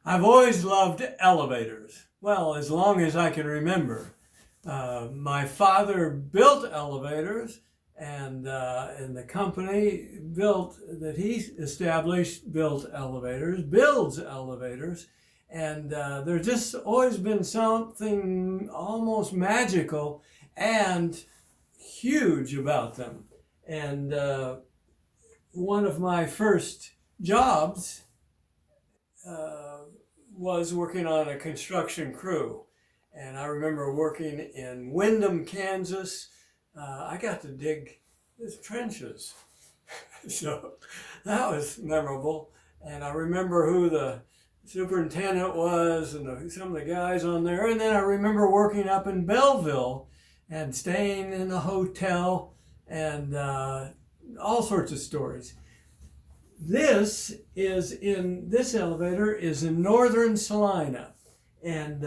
I've always loved elevators. Well, as long as I can remember. My father built elevators, and the company that he established built elevators, builds elevators, and there's just always been something almost magical and huge about them. And one of my first jobs was working on a construction crew. And I remember working in Windham, Kansas. I got to dig the trenches. So that was memorable. And I remember who the superintendent was and some of the guys on there. And then I remember working up in Belleville and staying in a hotel and all sorts of stories. This elevator is in northern Salina, and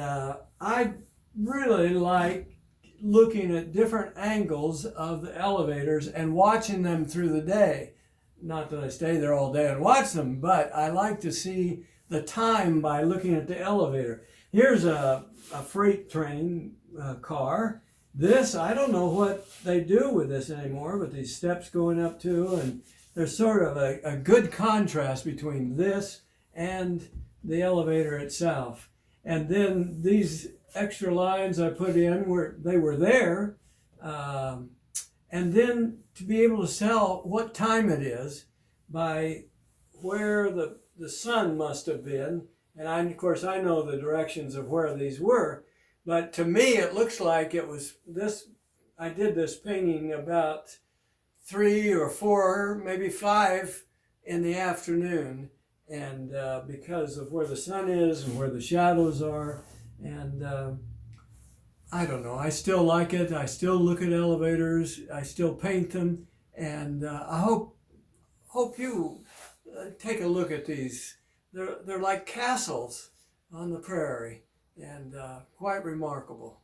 I really like looking at different angles of the elevators and watching them through the day. Not that I stay there all day and watch them, but I like to see the time by looking at the elevator. Here's a freight train car. This, I don't know what they do with this anymore, but these steps going up to, and there's sort of a good contrast between this and the elevator itself. And then these extra lines I put in they were there. And then to be able to tell what time it is by where the sun must have been. And of course, I know the directions of where these were. But to me, it looks like it was this. I did this painting about 3 or 4, maybe 5 in the afternoon, and because of where the sun is and where the shadows are, and I don't know, I still like it. I still look at elevators. I still paint them, and I hope you take a look at these. They're like castles on the prairie, and quite remarkable.